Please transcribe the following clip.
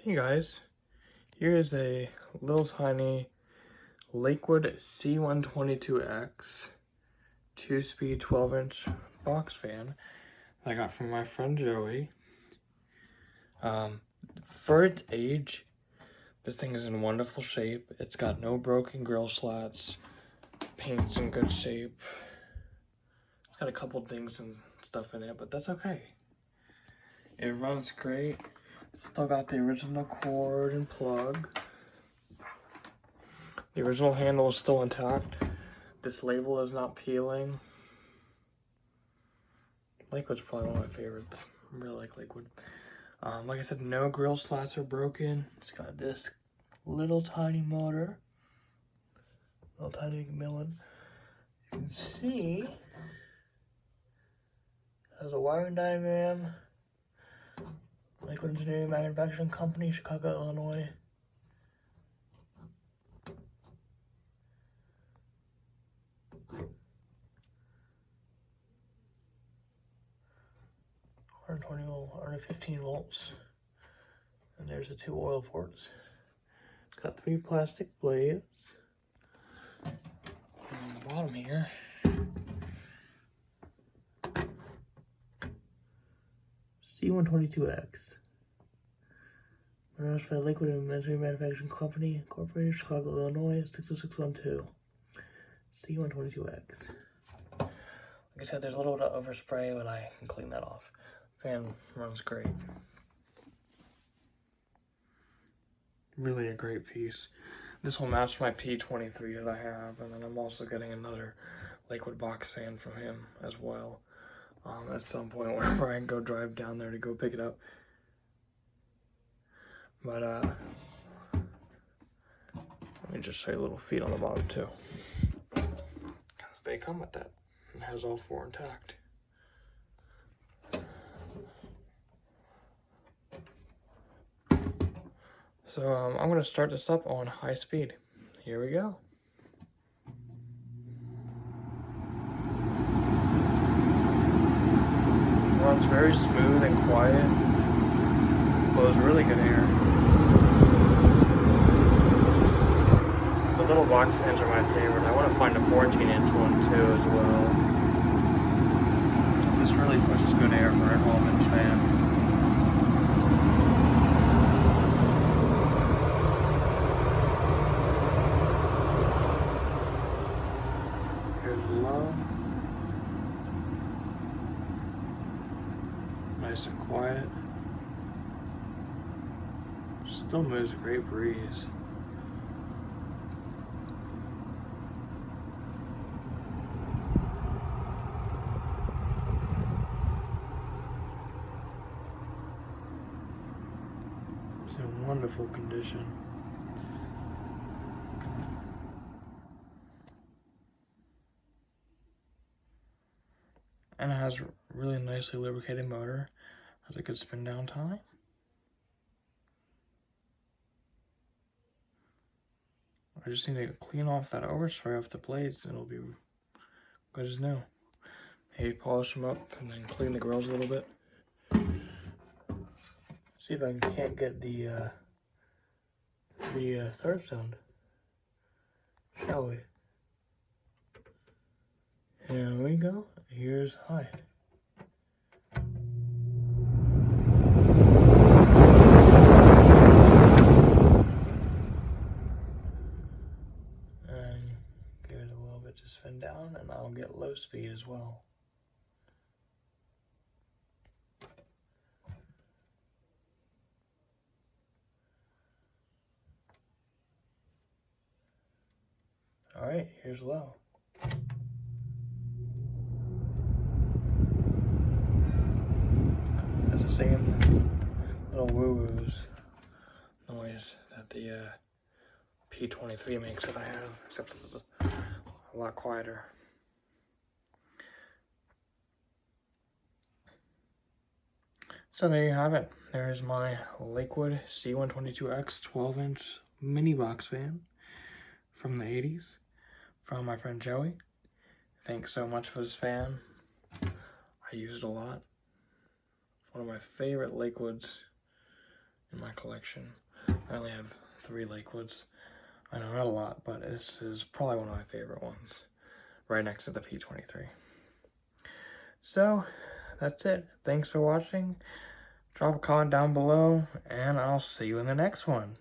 Hey guys, here is a little tiny Lakewood C-122X 2-speed 12-inch box fan that I got from my friend Joey. For its age, this thing is in wonderful shape. It's got no broken grill slats, paint's in good shape. It's got a couple dings and stuff in it, but that's okay. It runs great. Still got the original cord and plug. The original handle is still intact. This label is not peeling. Lakewood's probably one of my favorites. I really like Lakewood. Like I said, no grill slats are broken. It's got this little tiny motor. Little tiny McMillan. You can see it has a wiring diagram. Lakewood Engineering Manufacturing Company, Chicago, Illinois. Under 15 volts. And there's the 2 oil ports. It's got 3 plastic blades. On the bottom here, C-122X. Manufactured by Lakewood Engineering Manufacturing Company, Incorporated, Chicago, Illinois, 60612. C-122X. Like I said, there's a little bit of overspray, but I can clean that off. Fan runs great. Really a great piece. This will match my P23 that I have, and then I'm also getting another Lakewood box fan from him as well. At some point, whenever I can go drive down there to go pick it up. But let me just show you a little feet on the bottom too, because they come with that. It has all 4 intact. So I'm going to start this up on high speed. Here we go. Runs very smooth and quiet. Blows really good air. The little box fans are my favorite. I want to find a 14-inch one too as well. This really pushes good air for a 12-inch fan. Low, nice and quiet, still moves a great breeze. It's in wonderful condition. And it has a really nicely lubricated motor. Has a good spin down time. I just need to clean off that overspray off the blades and it'll be good as new. Maybe polish them up and then clean the grills a little bit. See if I can't get the start sound. Shall we? Here we go. Here's high. And give it a little bit to spin down, and I'll get low speed as well. All right, here's low. It's the same little woo-woos noise that the P23 makes that I have, except it's a lot quieter. So there you have it. There's my Lakewood C-122X 12-inch mini box fan from the 80s from my friend Joey. Thanks so much for this fan. I use it a lot. One of my favorite Lakewoods in my collection. I only have 3 Lakewoods. I know, not a lot, but this is probably one of my favorite ones. Right next to the P23. So, that's it. Thanks for watching. Drop a comment down below, and I'll see you in the next one.